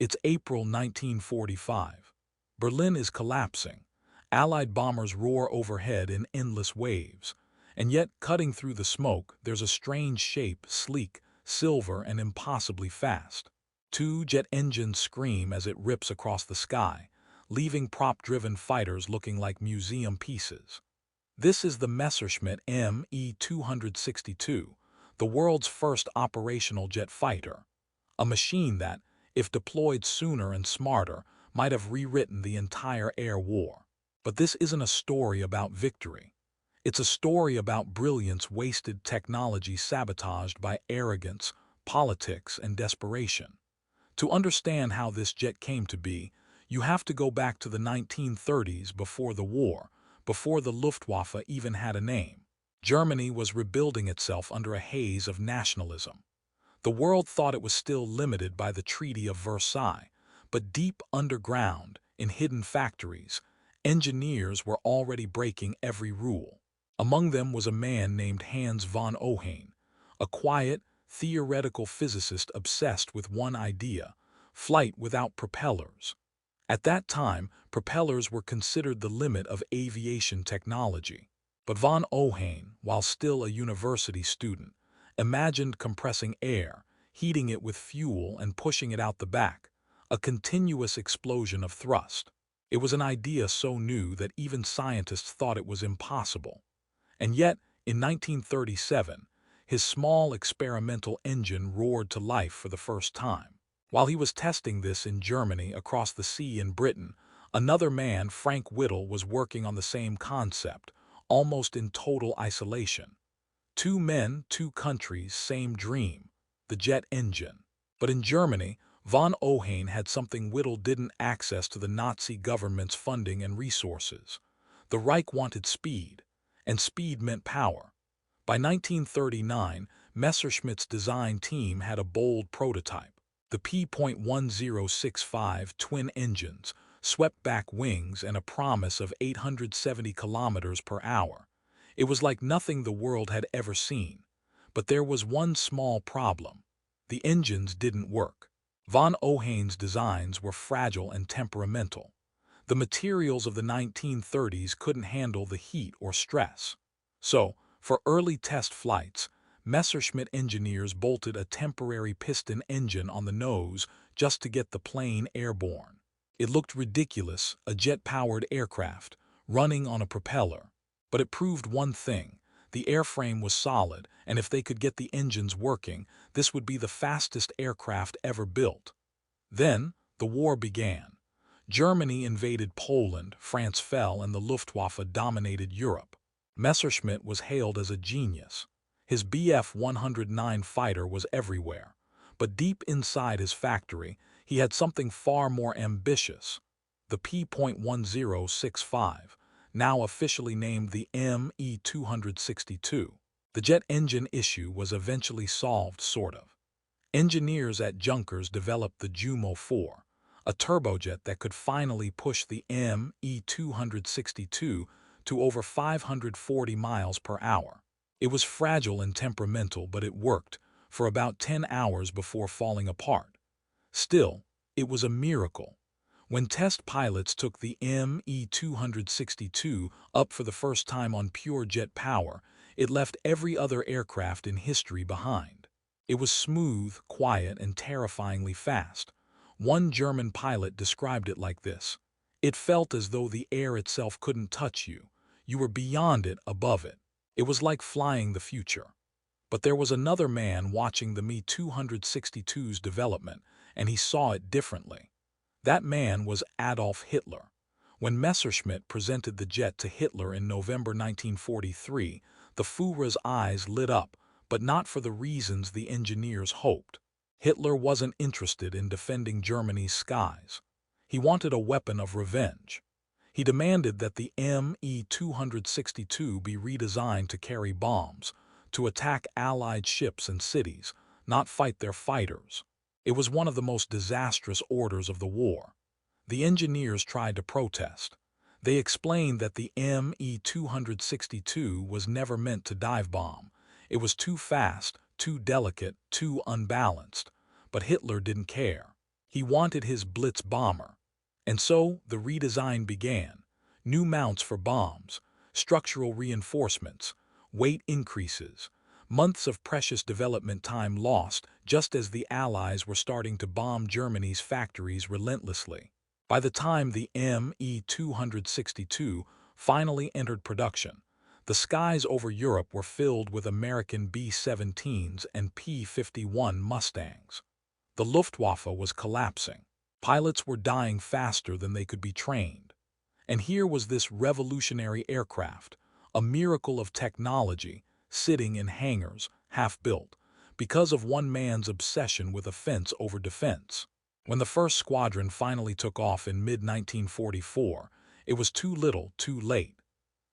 It's April 1945. Berlin is collapsing. Allied bombers roar overhead in endless waves. And yet, cutting through the smoke, there's a strange shape, sleek, silver, and impossibly fast. Two jet engines scream as it rips across the sky, leaving prop-driven fighters looking like museum pieces. This is the Messerschmitt Me-262, the world's first operational jet fighter. A machine that, if deployed sooner and smarter, might have rewritten the entire air war. But this isn't a story about victory. It's a story about brilliance, wasted technology sabotaged by arrogance, politics, and desperation. To understand how this jet came to be, you have to go back to the 1930s before the war, before the Luftwaffe even had a name. Germany was rebuilding itself under a haze of nationalism. The world thought it was still limited by the Treaty of Versailles, but deep underground, in hidden factories, engineers were already breaking every rule. Among them was a man named Hans von Ohain, a quiet, theoretical physicist obsessed with one idea: flight without propellers. At that time, propellers were considered the limit of aviation technology. But von Ohain, while still a university student, imagined compressing air, heating it with fuel and pushing it out the back, a continuous explosion of thrust. It was an idea so new that even scientists thought it was impossible. And yet, in 1937, his small experimental engine roared to life for the first time. While he was testing this in Germany, across the sea in Britain, another man, Frank Whittle, was working on the same concept, almost in total isolation. Two men, two countries, same dream: the jet engine. But in Germany, von Ohain had something Whittle didn't: access to the Nazi government's funding and resources. The Reich wanted speed, and speed meant power. By 1939, Messerschmitt's design team had a bold prototype: the P.1065 twin engines, swept-back wings, and a promise of 870 kilometers per hour. It was like nothing the world had ever seen. But there was one small problem: the engines didn't work. Von Ohain's designs were fragile and temperamental. The materials of the 1930s couldn't handle the heat or stress. So, for early test flights, Messerschmitt engineers bolted a temporary piston engine on the nose just to get the plane airborne. It looked ridiculous, a jet-powered aircraft, running on a propeller. But it proved one thing: the airframe was solid, and if they could get the engines working, this would be the fastest aircraft ever built. Then, the war began. Germany invaded Poland, France fell, and the Luftwaffe dominated Europe. Messerschmitt was hailed as a genius. His Bf-109 fighter was everywhere. But deep inside his factory, he had something far more ambitious: the P.1065, now officially named the Me-262. The jet engine issue was eventually solved, sort of. Engineers at Junkers developed the Jumo-4, a turbojet that could finally push the Me-262 to over 540 miles per hour. It was fragile and temperamental, but it worked for about 10 hours before falling apart. Still, it was a miracle. When test pilots took the Me-262 up for the first time on pure jet power, it left every other aircraft in history behind. It was smooth, quiet, and terrifyingly fast. One German pilot described it like this: "It felt as though the air itself couldn't touch you. You were beyond it, above it. It was like flying the future." But there was another man watching the Me-262's development, and he saw it differently. That man was Adolf Hitler. When Messerschmitt presented the jet to Hitler in November 1943, the Führer's eyes lit up, but not for the reasons the engineers hoped. Hitler wasn't interested in defending Germany's skies. He wanted a weapon of revenge. He demanded that the Me-262 be redesigned to carry bombs, to attack Allied ships and cities, not fight their fighters. It was one of the most disastrous orders of the war. The engineers tried to protest. They explained that the Me-262 was never meant to dive bomb. It was too fast, too delicate, too unbalanced. But Hitler didn't care. He wanted his Blitz bomber. And so the redesign began. New mounts for bombs, structural reinforcements, weight increases, months of precious development time lost just as the Allies were starting to bomb Germany's factories relentlessly. By the time the Me-262 finally entered production, the skies over Europe were filled with American B-17s and P-51 Mustangs. The Luftwaffe was collapsing. Pilots were dying faster than they could be trained. And here was this revolutionary aircraft, a miracle of technology, sitting in hangars, half-built, because of one man's obsession with offense over defense. When the first squadron finally took off in mid-1944, it was too little, too late.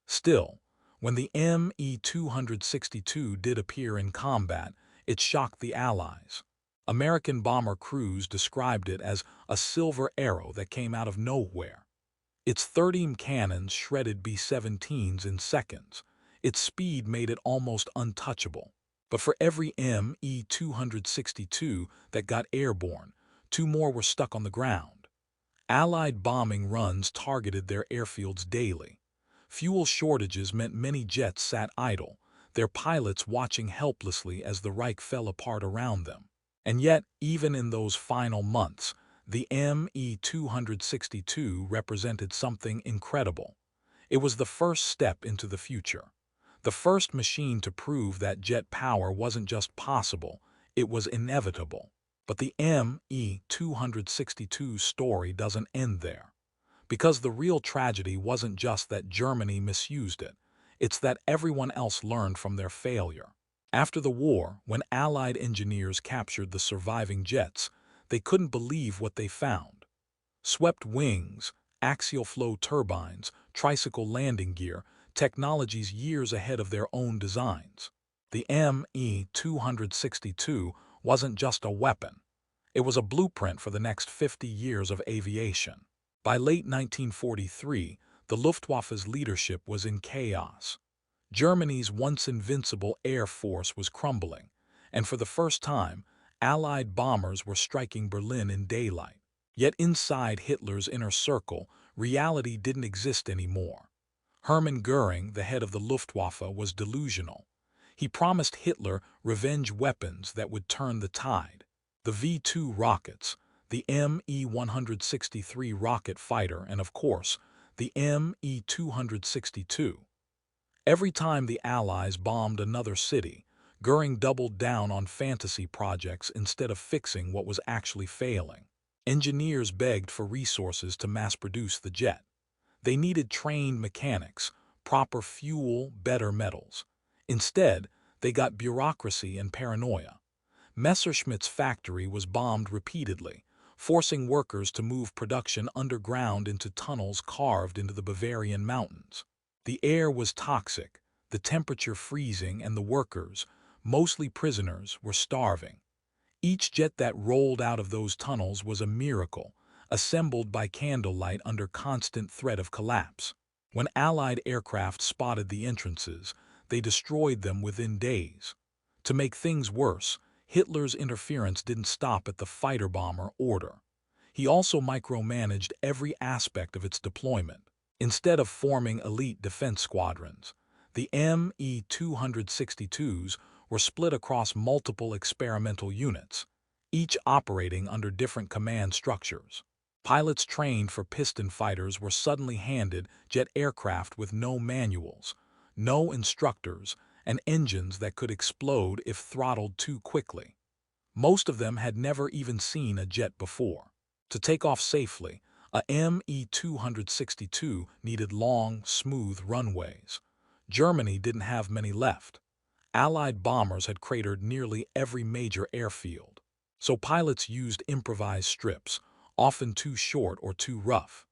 Still, when the Me-262 did appear in combat, it shocked the Allies. American bomber crews described it as a silver arrow that came out of nowhere. Its 13 cannons shredded B-17s in seconds. Its speed made it almost untouchable. But for every Me-262 that got airborne, two more were stuck on the ground. Allied bombing runs targeted their airfields daily. Fuel shortages meant many jets sat idle, their pilots watching helplessly as the Reich fell apart around them. And yet, even in those final months, the Me-262 represented something incredible. It was the first step into the future. The first machine to prove that jet power wasn't just possible, it was inevitable. But the Me-262's story doesn't end there. Because the real tragedy wasn't just that Germany misused it, it's that everyone else learned from their failure. After the war, when Allied engineers captured the surviving jets, they couldn't believe what they found. Swept wings, axial flow turbines, tricycle landing gear, technologies years ahead of their own designs. The Me-262 wasn't just a weapon. It was a blueprint for the next 50 years of aviation. By late 1943, the Luftwaffe's leadership was in chaos. Germany's once invincible air force was crumbling, and for the first time, Allied bombers were striking Berlin in daylight. Yet inside Hitler's inner circle, reality didn't exist anymore. Hermann Göring, the head of the Luftwaffe, was delusional. He promised Hitler revenge weapons that would turn the tide. The V-2 rockets, the Me-163 rocket fighter, and of course, the Me-262. Every time the Allies bombed another city, Göring doubled down on fantasy projects instead of fixing what was actually failing. Engineers begged for resources to mass-produce the jet. They needed trained mechanics, proper fuel, better metals. Instead, they got bureaucracy and paranoia. Messerschmitt's factory was bombed repeatedly, forcing workers to move production underground into tunnels carved into the Bavarian mountains. The air was toxic, the temperature freezing, and the workers, mostly prisoners, were starving. Each jet that rolled out of those tunnels was a miracle, assembled by candlelight under constant threat of collapse. When Allied aircraft spotted the entrances, they destroyed them within days. To make things worse, Hitler's interference didn't stop at the fighter-bomber order. He also micromanaged every aspect of its deployment. Instead of forming elite defense squadrons, the Me-262s were split across multiple experimental units, each operating under different command structures. Pilots trained for piston fighters were suddenly handed jet aircraft with no manuals, no instructors, and engines that could explode if throttled too quickly. Most of them had never even seen a jet before. To take off safely, a Me-262 needed long, smooth runways. Germany didn't have many left. Allied bombers had cratered nearly every major airfield. So pilots used improvised strips, often too short or too rough.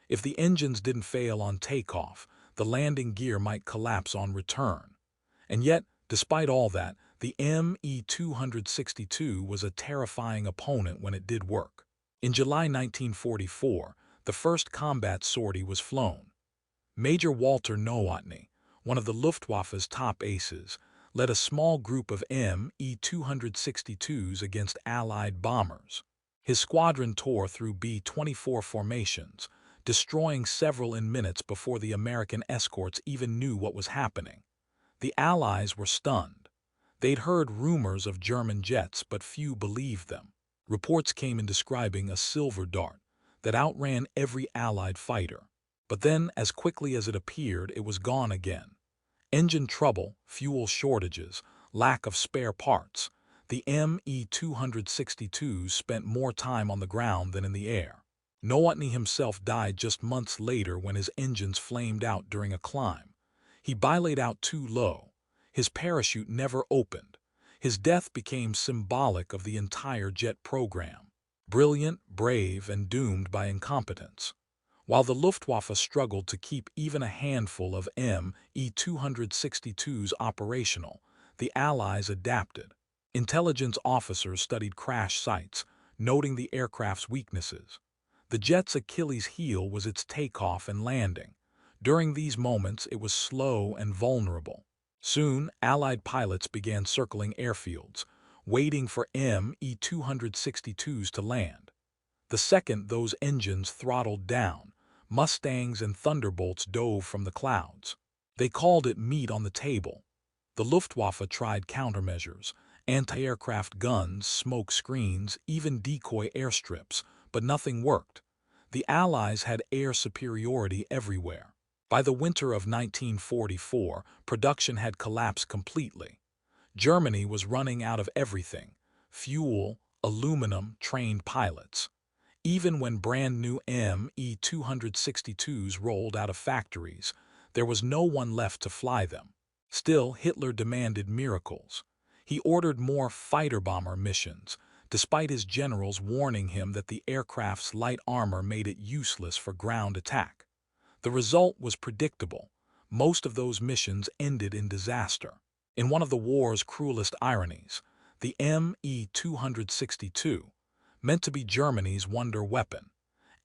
If the engines didn't fail on takeoff, the landing gear might collapse on return. And yet, despite all that, the Me-262 was a terrifying opponent when it did work. In July 1944, the first combat sortie was flown. Major Walter Nowotny, one of the Luftwaffe's top aces, led a small group of Me-262s against Allied bombers. His squadron tore through B-24 formations, destroying several in minutes before the American escorts even knew what was happening. The Allies were stunned. They'd heard rumors of German jets, but few believed them. Reports came in describing a silver dart that outran every Allied fighter. But then, as quickly as it appeared, it was gone again. Engine trouble, fuel shortages, lack of spare parts. The Me-262s spent more time on the ground than in the air. Nowotny himself died just months later when his engines flamed out during a climb. He bilaid out too low. His parachute never opened. His death became symbolic of the entire jet program. Brilliant, brave, and doomed by incompetence. While the Luftwaffe struggled to keep even a handful of Me-262s operational, the Allies adapted. Intelligence officers studied crash sites, noting the aircraft's weaknesses. The jet's Achilles heel was its takeoff and landing. During these moments, it was slow and vulnerable. Soon, Allied pilots began circling airfields, waiting for Me-262s to land. The second those engines throttled down, Mustangs and Thunderbolts dove from the clouds. They called it meat on the table. The Luftwaffe tried countermeasures, anti-aircraft guns, smoke screens, even decoy airstrips, but nothing worked. The Allies had air superiority everywhere. By the winter of 1944, production had collapsed completely. Germany was running out of everything: fuel, aluminum, trained pilots. Even when brand-new Me-262s rolled out of factories, there was no one left to fly them. Still, Hitler demanded miracles. He ordered more fighter-bomber missions, despite his generals warning him that the aircraft's light armor made it useless for ground attack. The result was predictable. Most of those missions ended in disaster. In one of the war's cruelest ironies, the Me-262, meant to be Germany's wonder weapon,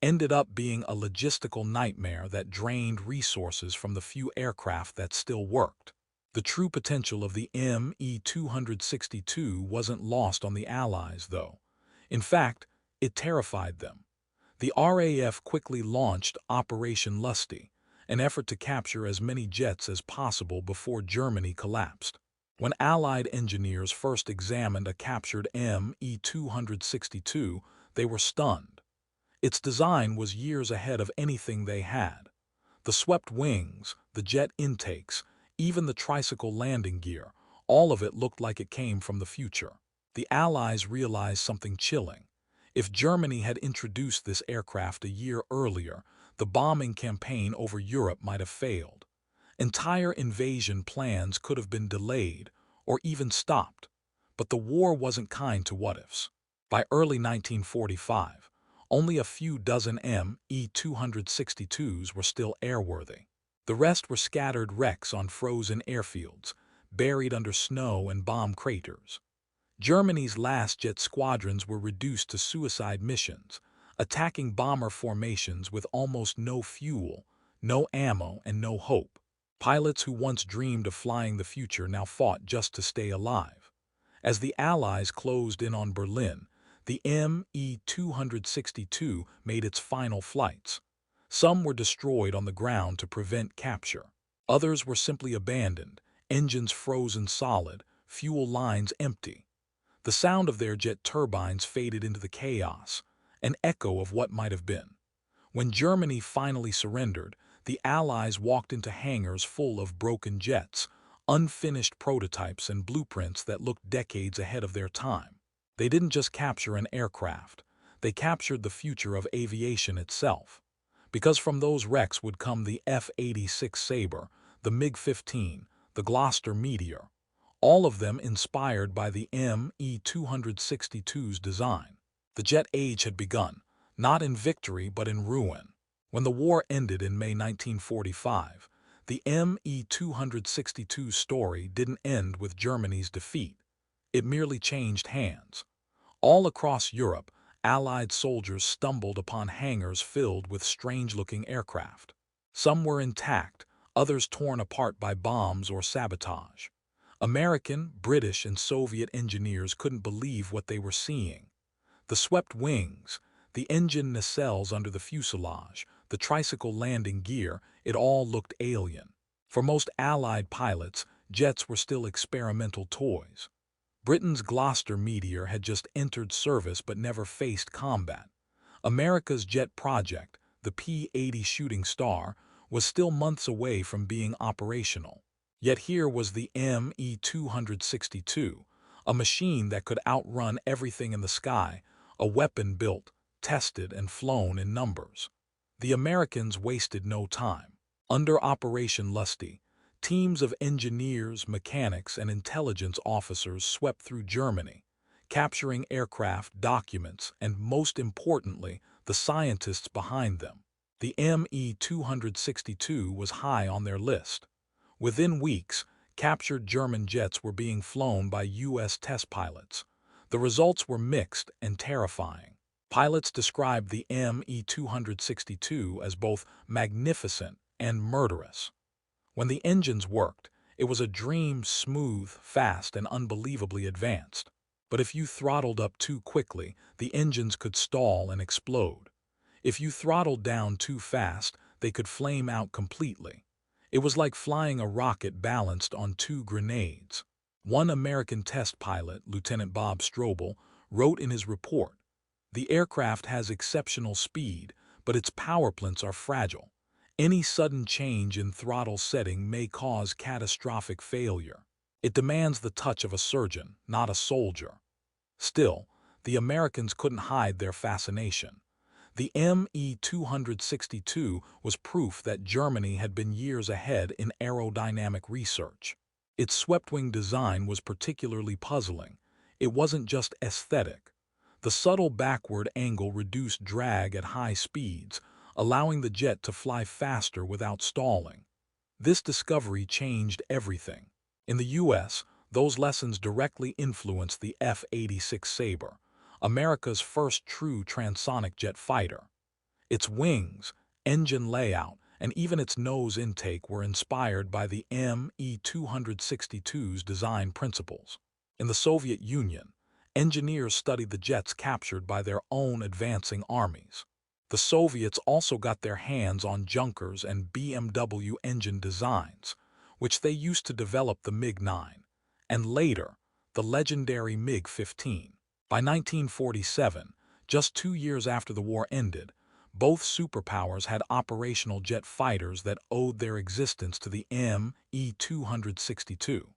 ended up being a logistical nightmare that drained resources from the few aircraft that still worked. The true potential of the Me-262 wasn't lost on the Allies, though. In fact, it terrified them. The RAF quickly launched Operation Lusty, an effort to capture as many jets as possible before Germany collapsed. When Allied engineers first examined a captured Me-262, they were stunned. Its design was years ahead of anything they had. The swept wings, the jet intakes, even the tricycle landing gear, all of it looked like it came from the future. The Allies realized something chilling. If Germany had introduced this aircraft a year earlier, the bombing campaign over Europe might have failed. Entire invasion plans could have been delayed or even stopped. But the war wasn't kind to what-ifs. By early 1945, only a few dozen Me-262s were still airworthy. The rest were scattered wrecks on frozen airfields, buried under snow and bomb craters. Germany's last jet squadrons were reduced to suicide missions, attacking bomber formations with almost no fuel, no ammo, and no hope. Pilots who once dreamed of flying the future now fought just to stay alive. As the Allies closed in on Berlin, the Me-262 made its final flights. Some were destroyed on the ground to prevent capture. Others were simply abandoned, engines frozen solid, fuel lines empty. The sound of their jet turbines faded into the chaos, an echo of what might have been. When Germany finally surrendered, the Allies walked into hangars full of broken jets, unfinished prototypes and blueprints that looked decades ahead of their time. They didn't just capture an aircraft, they captured the future of aviation itself. Because from those wrecks would come the F-86 Sabre, the MiG-15, the Gloucester Meteor, all of them inspired by the Me-262's design. The jet age had begun, not in victory but in ruin. When the war ended in May 1945, the Me-262's story didn't end with Germany's defeat. It merely changed hands. All across Europe, Allied soldiers stumbled upon hangars filled with strange-looking aircraft. Some were intact, others torn apart by bombs or sabotage. American, British, and Soviet engineers couldn't believe what they were seeing. The swept wings, the engine nacelles under the fuselage, the tricycle landing gear, it all looked alien. For most Allied pilots, jets were still experimental toys. Britain's Gloucester Meteor had just entered service but never faced combat. America's jet project, the P-80 Shooting Star, was still months away from being operational. Yet here was the Me-262, a machine that could outrun everything in the sky, a weapon built, tested, and flown in numbers. The Americans wasted no time. Under Operation Lusty, teams of engineers, mechanics, and intelligence officers swept through Germany, capturing aircraft, documents, and, most importantly, the scientists behind them. The Me-262 was high on their list. Within weeks, captured German jets were being flown by U.S. test pilots. The results were mixed and terrifying. Pilots described the Me-262 as both magnificent and murderous. When the engines worked, it was a dream, smooth, fast, and unbelievably advanced. But if you throttled up too quickly, the engines could stall and explode. If you throttled down too fast, they could flame out completely. It was like flying a rocket balanced on two grenades. One American test pilot, Lieutenant Bob Strobel, wrote in his report, "The aircraft has exceptional speed, but its power plants are fragile. Any sudden change in throttle setting may cause catastrophic failure. It demands the touch of a surgeon, not a soldier." Still, the Americans couldn't hide their fascination. The Me-262 was proof that Germany had been years ahead in aerodynamic research. Its swept-wing design was particularly puzzling. It wasn't just aesthetic. The subtle backward angle reduced drag at high speeds, allowing the jet to fly faster without stalling. This discovery changed everything. In the U.S., those lessons directly influenced the F-86 Sabre, America's first true transonic jet fighter. Its wings, engine layout, and even its nose intake were inspired by the Me-262's design principles. In the Soviet Union, engineers studied the jets captured by their own advancing armies. The Soviets also got their hands on Junkers and BMW engine designs, which they used to develop the MiG-9, and later, the legendary MiG-15. By 1947, just 2 years after the war ended, both superpowers had operational jet fighters that owed their existence to the Me-262.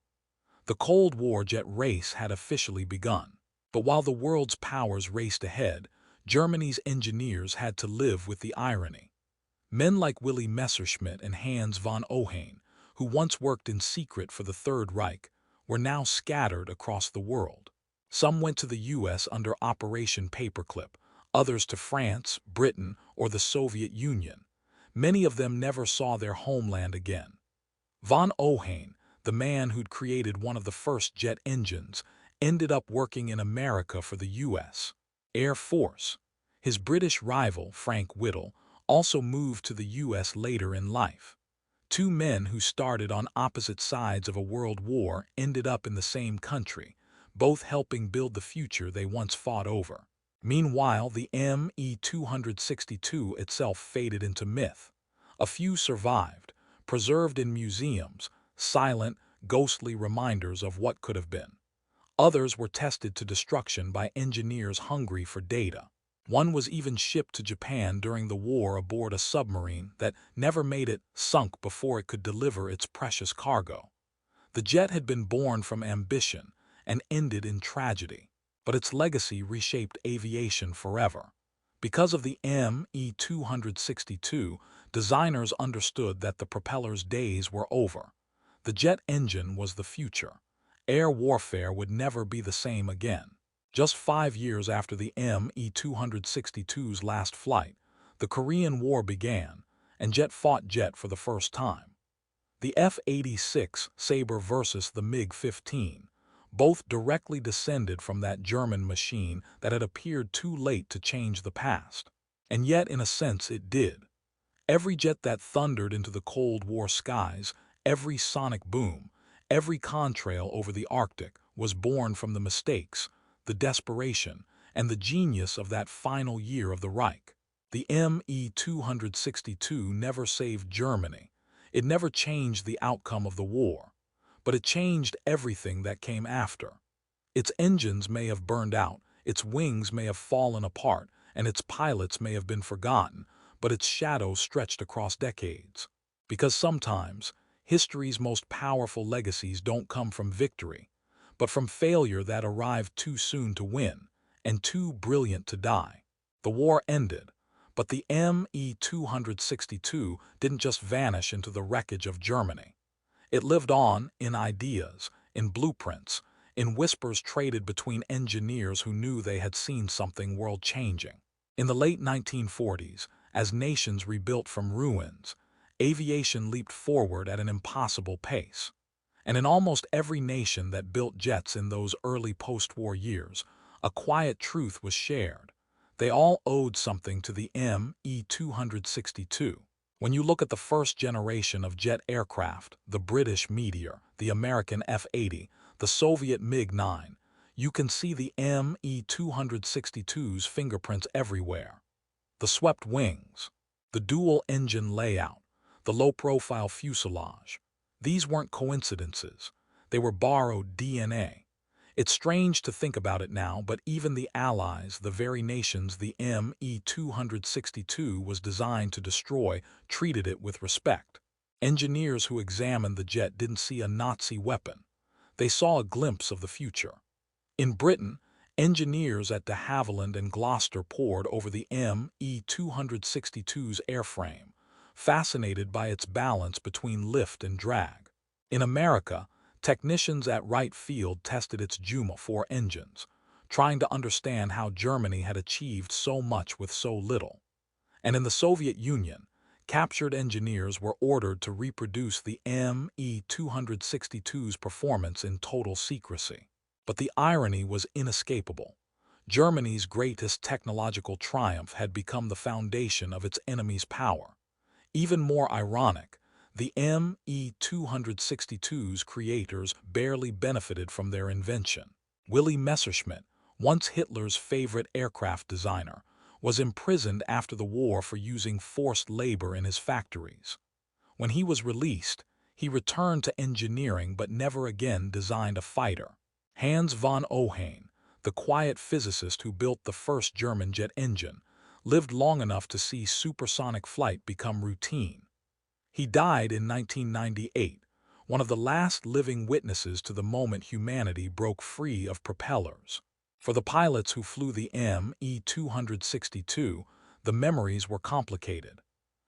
The Cold War jet race had officially begun. But while the world's powers raced ahead, Germany's engineers had to live with the irony. Men like Willy Messerschmitt and Hans von Ohain, who once worked in secret for the Third Reich, were now scattered across the world. Some went to the U.S. under Operation Paperclip, others to France, Britain, or the Soviet Union. Many of them never saw their homeland again. Von Ohain, the man who'd created one of the first jet engines, ended up working in America for the U.S. Air Force. His British rival, Frank Whittle, also moved to the U.S. later in life. Two men who started on opposite sides of a world war ended up in the same country, both helping build the future they once fought over. Meanwhile, the Me-262 itself faded into myth. A few survived, preserved in museums, silent, ghostly reminders of what could have been. Others were tested to destruction by engineers hungry for data. One was even shipped to Japan during the war aboard a submarine that never made it, sunk before it could deliver its precious cargo. The jet had been born from ambition and ended in tragedy, but its legacy reshaped aviation forever. Because of the Me-262, designers understood that the propeller's days were over. The jet engine was the future. Air warfare would never be the same again. Just 5 years after the Me-262's last flight, the Korean War began, and jet fought jet for the first time. The F-86 Sabre versus the MiG-15, both directly descended from that German machine that had appeared too late to change the past. And yet, in a sense, it did. Every jet that thundered into the Cold War skies, every sonic boom, every contrail over the Arctic was born from the mistakes, the desperation, and the genius of that final year of the Reich. The Me-262 never saved Germany. It never changed the outcome of the war, but it changed everything that came after. Its engines may have burned out, its wings may have fallen apart, and its pilots may have been forgotten, but its shadow stretched across decades. Because sometimes, history's most powerful legacies don't come from victory, but from failure that arrived too soon to win, and too brilliant to die. The war ended, but the Me-262 didn't just vanish into the wreckage of Germany. It lived on in ideas, in blueprints, in whispers traded between engineers who knew they had seen something world-changing. In the late 1940s, as nations rebuilt from ruins, aviation leaped forward at an impossible pace. And in almost every nation that built jets in those early post-war years, a quiet truth was shared. They all owed something to the Me-262. When you look at the first generation of jet aircraft, the British Meteor, the American F-80, the Soviet MiG-9, you can see the Me-262's fingerprints everywhere. The swept wings, the dual-engine layout, the low-profile fuselage. These weren't coincidences. They were borrowed DNA. It's strange to think about it now, but even the Allies, the very nations the Me-262 was designed to destroy, treated it with respect. Engineers who examined the jet didn't see a Nazi weapon. They saw a glimpse of the future. In Britain, engineers at de Havilland and Gloucester pored over the Me-262's airframe, fascinated by its balance between lift and drag. In America, technicians at Wright Field tested its Juma 4 engines, trying to understand how Germany had achieved so much with so little. And in the Soviet Union, captured engineers were ordered to reproduce the Me-262's performance in total secrecy. But the irony was inescapable. Germany's greatest technological triumph had become the foundation of its enemy's power. Even more ironic, the Me-262's creators barely benefited from their invention. Willy Messerschmitt, once Hitler's favorite aircraft designer, was imprisoned after the war for using forced labor in his factories. When he was released, he returned to engineering but never again designed a fighter. Hans von Ohain, the quiet physicist who built the first German jet engine, lived long enough to see supersonic flight become routine. He died in 1998, one of the last living witnesses to the moment humanity broke free of propellers. For the pilots who flew the Me-262, the memories were complicated.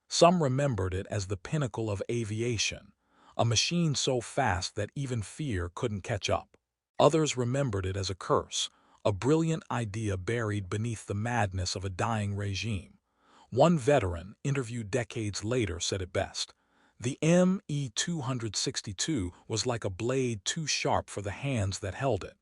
Some remembered it as the pinnacle of aviation, a machine so fast that even fear couldn't catch up. Others remembered it as a curse, a brilliant idea buried beneath the madness of a dying regime. One veteran, interviewed decades later, said it best: "The Me-262 was like a blade too sharp for the hands that held it."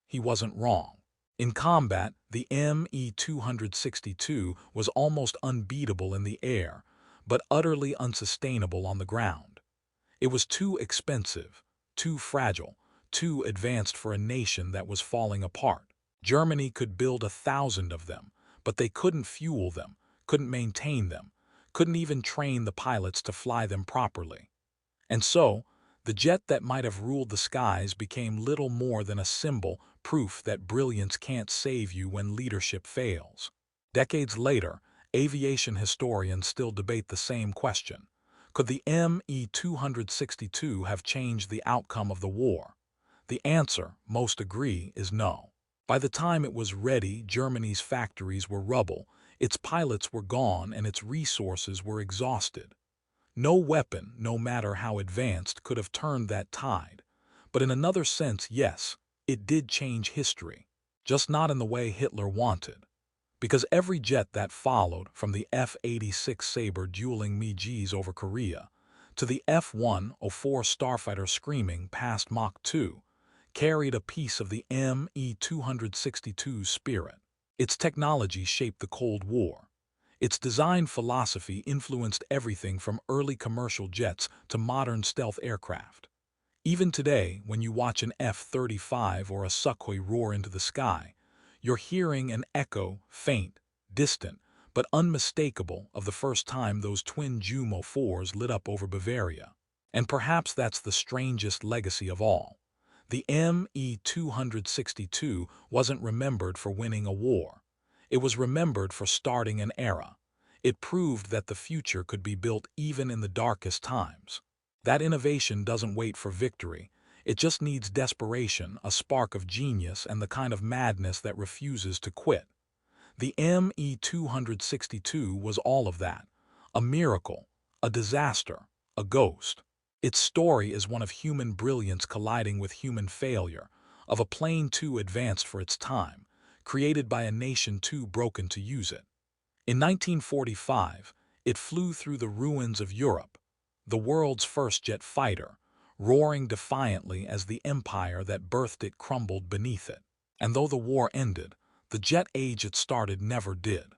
He wasn't wrong. In combat, the Me-262 was almost unbeatable in the air, but utterly unsustainable on the ground. It was too expensive, too fragile, too advanced for a nation that was falling apart. Germany could build 1,000 of them, but they couldn't fuel them, couldn't maintain them, couldn't even train the pilots to fly them properly. And so, the jet that might have ruled the skies became little more than a symbol, proof that brilliance can't save you when leadership fails. Decades later, aviation historians still debate the same question. Could the Me-262 have changed the outcome of the war? The answer, most agree, is no. By the time it was ready, Germany's factories were rubble, its pilots were gone, and its resources were exhausted. No weapon, no matter how advanced, could have turned that tide. But in another sense, yes, it did change history. Just not in the way Hitler wanted. Because every jet that followed, from the F-86 Sabre dueling MiGs over Korea, to the F-104 Starfighter screaming past Mach 2, carried a piece of the Me-262's spirit. Its technology shaped the Cold War. Its design philosophy influenced everything from early commercial jets to modern stealth aircraft. Even today, when you watch an F-35 or a Sukhoi roar into the sky, You're hearing an echo, faint, distant, but unmistakable, of the first time those twin Jumo 4s lit up over Bavaria. And perhaps that's the strangest legacy of all. The Me-262 wasn't remembered for winning a war. It was remembered for starting an era. It proved that the future could be built even in the darkest times. That innovation doesn't wait for victory. It just needs desperation, a spark of genius, and the kind of madness that refuses to quit. The Me-262 was all of that. A miracle, a disaster, a ghost. Its story is one of human brilliance colliding with human failure, of a plane too advanced for its time, created by a nation too broken to use it. In 1945, it flew through the ruins of Europe, the world's first jet fighter, roaring defiantly as the empire that birthed it crumbled beneath it. And though the war ended, the jet age it started never did.